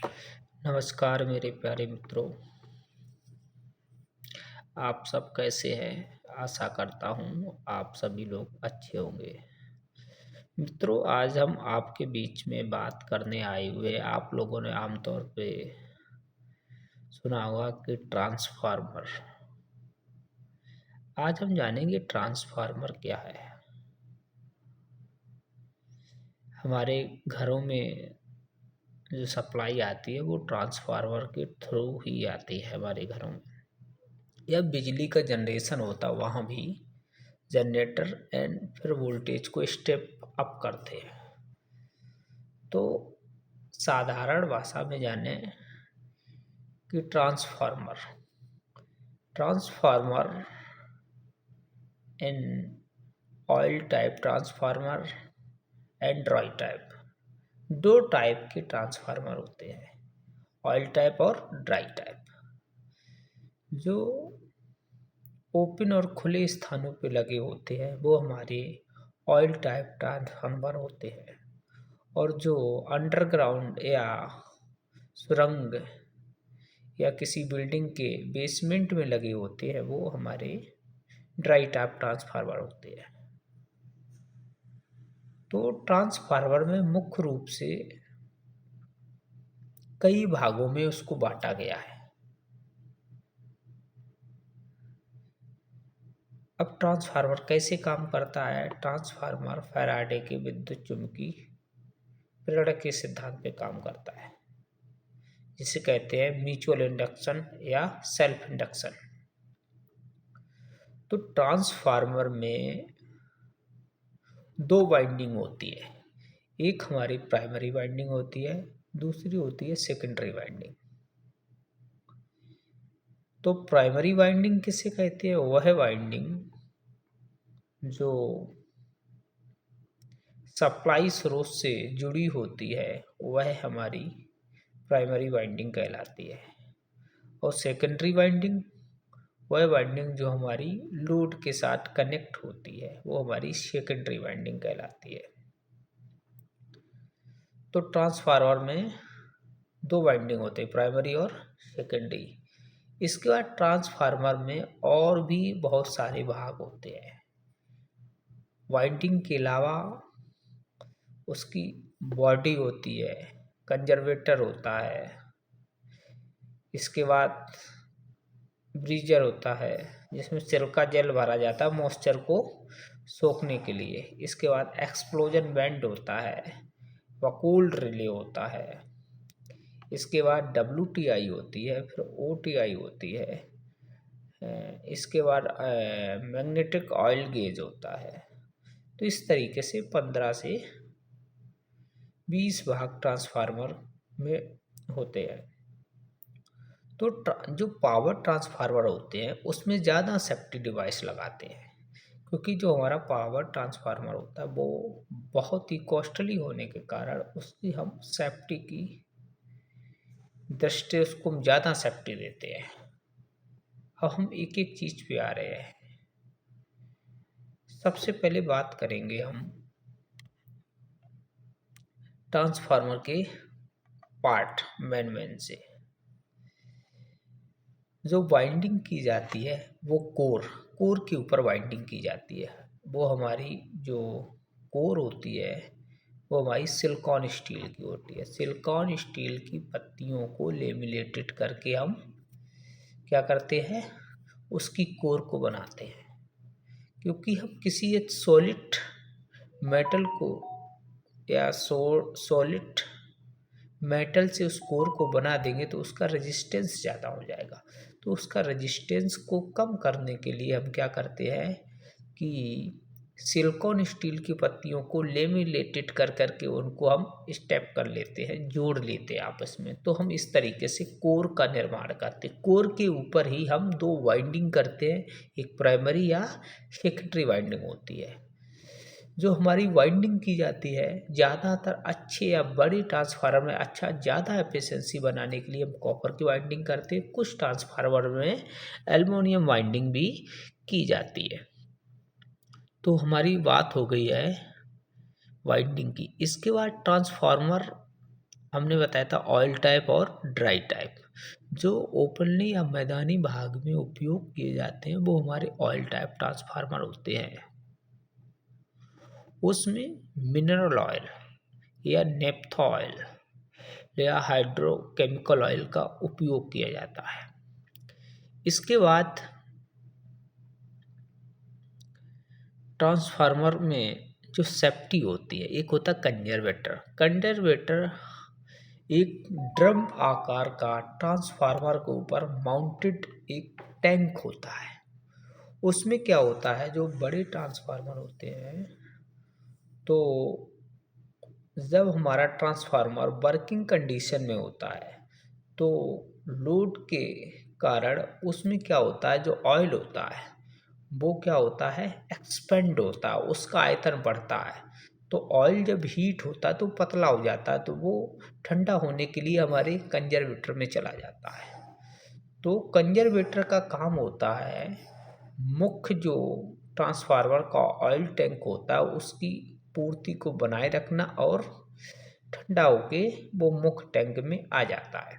नमस्कार मेरे प्यारे मित्रों, आप सब कैसे हैं? आशा करता हूँ आप सभी लोग अच्छे होंगे। मित्रों, आज हम आपके बीच में बात करने आए हुए आप लोगों ने आमतौर पे सुना होगा कि ट्रांसफार्मर। आज हम जानेंगे ट्रांसफार्मर क्या है। हमारे घरों में जो सप्लाई आती है वो ट्रांसफार्मर के थ्रू ही आती है हमारे घरों में। या बिजली का जनरेशन होता वहाँ भी जनरेटर एंड फिर वोल्टेज को स्टेप अप करते हैं। तो साधारण भाषा में जाने कि transformer in oil type transformer and dry type, दो टाइप के ट्रांसफार्मर होते हैं, ऑयल टाइप और ड्राई टाइप। जो ओपन और खुले स्थानों पे लगे होते हैं वो हमारे ऑयल टाइप ट्रांसफार्मर होते हैं, और जो अंडरग्राउंड या सुरंग या किसी बिल्डिंग के बेसमेंट में लगे होते हैं वो हमारे ड्राई टाइप ट्रांसफार्मर होते हैं। तो ट्रांसफार्मर में मुख्य रूप से कई भागों में उसको बांटा गया है। अब ट्रांसफार्मर कैसे काम करता है? ट्रांसफार्मर फैराडे के विद्युत चुम्बकीय प्रेरण के सिद्धांत पे काम करता है, जिसे कहते हैं म्यूचुअल इंडक्शन या सेल्फ इंडक्शन। तो ट्रांसफार्मर में दो वाइंडिंग होती है, एक हमारी प्राइमरी वाइंडिंग होती है, दूसरी होती है सेकेंडरी वाइंडिंग। तो प्राइमरी वाइंडिंग किसे कहते हैं? वह वाइंडिंग जो सप्लाई स्रोत से जुड़ी होती है वह हमारी प्राइमरी वाइंडिंग कहलाती है, और सेकेंडरी वाइंडिंग वह वाइंडिंग जो हमारी लोड के साथ कनेक्ट होती है वो हमारी सेकेंडरी वाइंडिंग कहलाती है। तो ट्रांसफार्मर में दो वाइंडिंग होते हैं, प्राइमरी और सेकेंडरी। इसके बाद ट्रांसफार्मर में और भी बहुत सारे भाग होते हैं। वाइंडिंग के अलावा उसकी बॉडी होती है, कंजर्वेटर होता है, इसके बाद ब्रीजर होता है जिसमें सिरका जेल भरा जाता है मॉइस्चर को सोखने के लिए। इसके बाद एक्सप्लोजन बैंड होता है, वकूल्ड रिले होता है, इसके बाद WTI होती है, फिर OTI होती है, इसके बाद मैग्नेटिक ऑयल गेज होता है। तो इस तरीके से 15 से 20 भाग ट्रांसफार्मर में होते हैं। तो जो पावर ट्रांसफार्मर होते हैं उसमें ज़्यादा सेफ्टी डिवाइस लगाते हैं, क्योंकि जो हमारा पावर ट्रांसफार्मर होता है वो बहुत ही कॉस्टली होने के कारण उसकी हम सेफ्टी की दृष्टि उसको हम ज़्यादा सेफ्टी देते हैं। अब हम एक एक चीज़ पे आ रहे हैं। सबसे पहले बात करेंगे हम ट्रांसफार्मर के पार्ट मेन से। जो वाइंडिंग की जाती है वो कोर के ऊपर वाइंडिंग की जाती है। वो हमारी जो कोर होती है वो हमारी सिलिकॉन स्टील की होती है। सिलिकॉन स्टील की पत्तियों को लेमिनेटेड करके हम क्या करते हैं, उसकी कोर को बनाते हैं। क्योंकि हम किसी एक सॉलिड मेटल को या सॉलिड मेटल से उस कोर को बना देंगे तो उसका रेजिस्टेंस ज़्यादा हो जाएगा। तो उसका रेजिस्टेंस को कम करने के लिए हम क्या करते हैं कि सिलिकॉन स्टील की पत्तियों को लेमिनेटेड कर करके उनको हम स्टेप कर लेते हैं, जोड़ लेते हैं आपस में। तो हम इस तरीके से कोर का निर्माण करते हैं। कोर के ऊपर ही हम दो वाइंडिंग करते हैं, एक प्राइमरी या सेकेंडरी वाइंडिंग होती है। जो हमारी वाइंडिंग की जाती है ज़्यादातर अच्छे या बड़े ट्रांसफार्मर में ज़्यादा एफिशिएंसी बनाने के लिए हम कॉपर की वाइंडिंग करते हैं। कुछ ट्रांसफार्मर में एल्युमिनियम वाइंडिंग भी की जाती है। तो हमारी बात हो गई है वाइंडिंग की। इसके बाद ट्रांसफार्मर हमने बताया था ऑयल टाइप और ड्राई टाइप। जो ओपनली या मैदानी भाग में उपयोग किए जाते हैं वो हमारे ऑयल टाइप ट्रांसफार्मर होते हैं। उसमें मिनरल ऑयल या नेप्था ऑयल या हाइड्रोकेमिकल ऑयल का उपयोग किया जाता है। इसके बाद ट्रांसफार्मर में जो सेफ्टी होती है, एक होता है कंजर्वेटर। कंजर्वेटर एक ड्रम आकार का ट्रांसफार्मर के ऊपर माउंटेड एक टैंक होता है। उसमें क्या होता है, जो बड़े ट्रांसफार्मर होते हैं तो जब हमारा ट्रांसफार्मर वर्किंग कंडीशन में होता है तो लोड के कारण उसमें क्या होता है, जो ऑयल होता है वो क्या होता है, एक्सपेंड होता है, उसका आयतन बढ़ता है। तो ऑयल जब हीट होता है तो पतला हो जाता है, तो वो ठंडा होने के लिए हमारे कंजर्वेटर में चला जाता है। तो कंजर्वेटर का काम होता है मुख्य जो ट्रांसफार्मर का ऑयल टैंक होता है उसकी पूर्ति को बनाए रखना और ठंडा होके वो मुख्य टैंक में आ जाता है।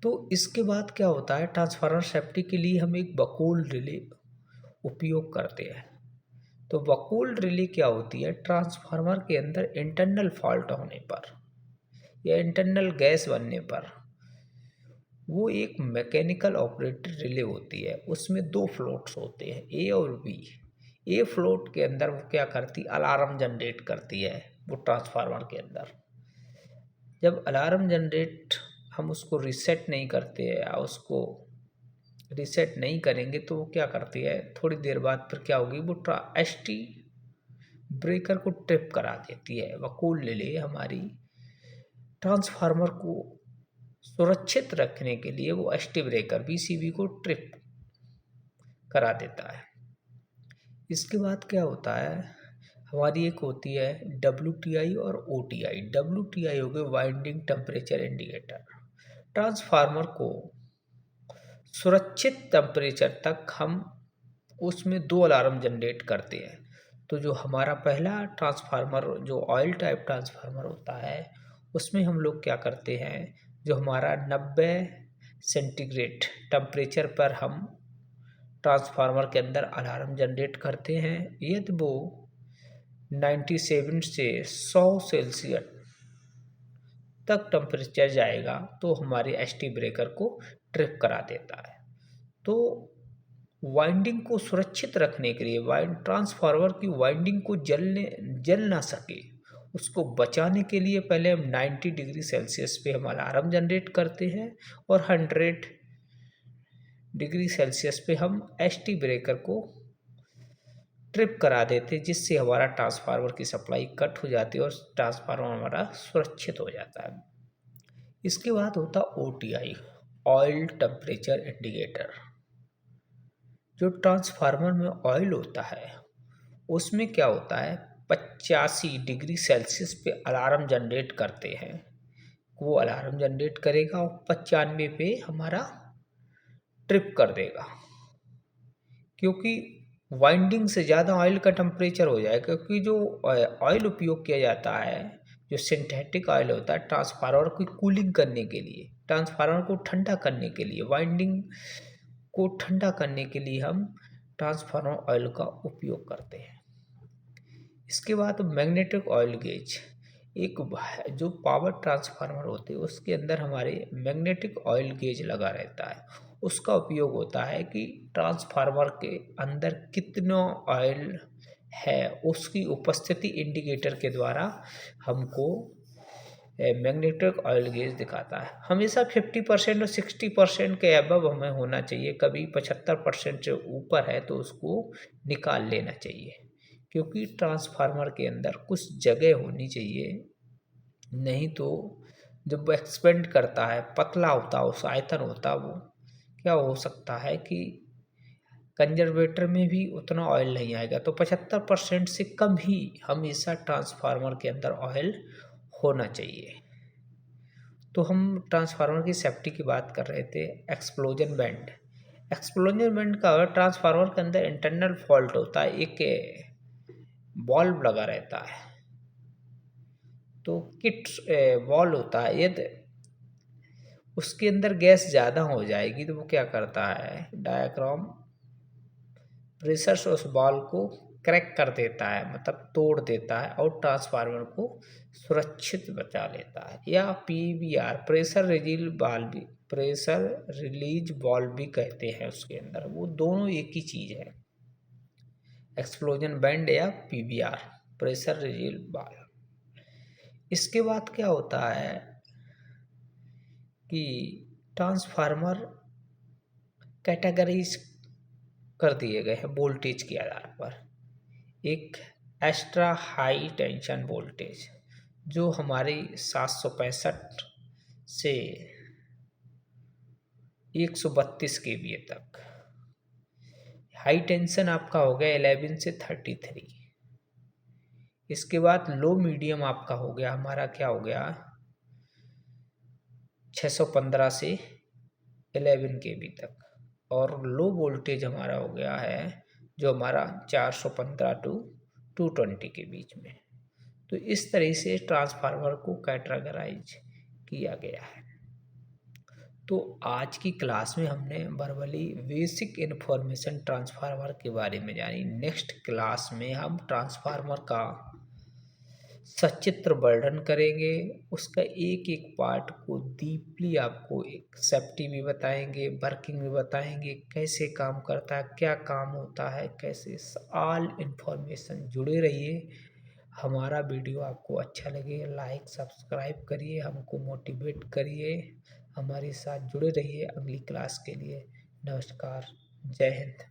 तो इसके बाद क्या होता है, ट्रांसफार्मर सेफ्टी के लिए हम एक बकोल रिले उपयोग करते हैं। तो बकोल रिले क्या होती है, ट्रांसफार्मर के अंदर इंटरनल फॉल्ट होने पर या इंटरनल गैस बनने पर वो एक मैकेनिकल ऑपरेटेड रिले होती है। उसमें दो फ्लोट्स होते हैं, ए और बी। ए फ्लोट के अंदर वो क्या करती, अलार्म जनरेट करती है वो ट्रांसफार्मर के अंदर। जब अलार्म जनरेट हम उसको रीसेट नहीं करते या उसको रीसेट नहीं करेंगे तो वो क्या करती है, थोड़ी देर बाद फिर क्या होगी, वो एसटी ब्रेकर को ट्रिप करा देती है। वकूल ले ले हमारी ट्रांसफार्मर को सुरक्षित रखने के लिए वो एसटी ब्रेकर बीसीबी को ट्रिप करा देता है। इसके बाद क्या होता है, हमारी एक होती है WTI और OTI। WTI हो गए वाइंडिंग टेम्परेचर इंडिकेटर। ट्रांसफार्मर को सुरक्षित टेम्परेचर तक हम उसमें दो अलार्म जनरेट करते हैं। तो जो हमारा पहला ट्रांसफार्मर जो ऑयल टाइप ट्रांसफार्मर होता है उसमें हम लोग क्या करते हैं, जो हमारा 90 सेंटीग्रेड टेम्परेचर पर हम ट्रांसफार्मर के अंदर अलार्म जनरेट करते हैं। यदि वो 97 से 100 सेल्सियस तक टेम्परेचर जाएगा तो हमारे एसटी ब्रेकर को ट्रिप करा देता है। तो वाइंडिंग को सुरक्षित रखने के लिए ट्रांसफार्मर की वाइंडिंग को जल ना सके उसको बचाने के लिए पहले हम 90 डिग्री सेल्सियस पे हम अलार्म जनरेट करते हैं और 100 डिग्री सेल्सियस पे हम एसटी ब्रेकर को ट्रिप करा देते, जिससे हमारा ट्रांसफार्मर की सप्लाई कट हो जाती है और ट्रांसफार्मर हमारा सुरक्षित हो जाता है। इसके बाद होता OTI, ऑयल टेम्परेचर इंडिकेटर। जो ट्रांसफार्मर में ऑयल होता है उसमें क्या होता है, 85 डिग्री सेल्सियस पे अलार्म जनरेट करते हैं। वो अलार्म जनरेट करेगा और 95 पे हमारा ट्रिप कर देगा, क्योंकि वाइंडिंग से ज़्यादा ऑयल का टेम्परेचर हो जाए। क्योंकि जो ऑयल उपयोग किया जाता है, जो सिंथेटिक ऑयल होता है ट्रांसफार्मर को कूलिंग करने के लिए, ट्रांसफार्मर को ठंडा करने के लिए, वाइंडिंग को ठंडा करने के लिए हम ट्रांसफार्मर ऑयल का उपयोग करते हैं। इसके बाद मैग्नेटिक ऑयल गेज, एक जो पावर ट्रांसफार्मर होते हैं उसके अंदर हमारे मैग्नेटिक ऑयल गेज लगा रहता है। उसका उपयोग होता है कि ट्रांसफार्मर के अंदर कितना ऑयल है उसकी उपस्थिति इंडिकेटर के द्वारा हमको मैग्नेटिक ऑयल गेज दिखाता है। हमेशा 50% और 60% के अबव हमें होना चाहिए। कभी 75% से ऊपर है तो उसको निकाल लेना चाहिए, क्योंकि ट्रांसफार्मर के अंदर कुछ जगह होनी चाहिए, नहीं तो जब वो एक्सपेंड करता है पतला होता है, उस आयतन होता, वो क्या हो सकता है कि कंजर्वेटर में भी उतना ऑयल नहीं आएगा। तो 75% से कम ही हमेशा ट्रांसफार्मर के अंदर ऑयल होना चाहिए। तो हम ट्रांसफार्मर की सेफ्टी की बात कर रहे थे। एक्सप्लोजन बैंड, एक्सप्लोजन बैंड का ट्रांसफार्मर के अंदर इंटरनल फॉल्ट होता है, एक बल्ब लगा रहता है। तो किट बॉल होता है, यदि उसके अंदर गैस ज़्यादा हो जाएगी तो वो क्या करता है, डायाफ्राम प्रेशर से उस बॉल को क्रैक कर देता है, मतलब तोड़ देता है और ट्रांसफार्मर को सुरक्षित बचा लेता है। या पीवीआर प्रेशर रिलीज वाल्व भी कहते हैं उसके अंदर, वो दोनों एक ही चीज़ है, एक्सप्लोजन बैंड या पीवीआर प्रेशर रिलीज वाल्व। इसके बाद क्या होता है कि ट्रांसफार्मर कैटेगरीज कर दिए गए हैं वोल्टेज के आधार पर। एक एक्स्ट्रा हाई टेंशन वोल्टेज जो हमारी 765 से 132 केवीए तक, हाई टेंशन आपका हो गया 11 से 33। इसके बाद लो मीडियम आपका हो गया, हमारा क्या हो गया 615 से 11 केवी तक, और लो वोल्टेज हमारा हो गया है जो हमारा 415 टू 220 के बीच में। तो इस तरह से ट्रांसफार्मर को कैटेगराइज किया गया है। तो आज की क्लास में हमने वर्बली बेसिक इन्फॉर्मेशन ट्रांसफार्मर के बारे में जानी। नेक्स्ट क्लास में हम ट्रांसफार्मर का सचित्र वर्णन करेंगे, उसका एक एक पार्ट को डीपली आपको एक सेफ्टी भी बताएंगे, वर्किंग भी बताएंगे, कैसे काम करता है, क्या काम होता है, कैसे ऑल इन्फॉर्मेशन। जुड़े रहिए। हमारा वीडियो आपको अच्छा लगे लाइक सब्सक्राइब करिए, हमको मोटिवेट करिए, हमारे साथ जुड़े रहिए अगली क्लास के लिए। नमस्कार, जय हिंद।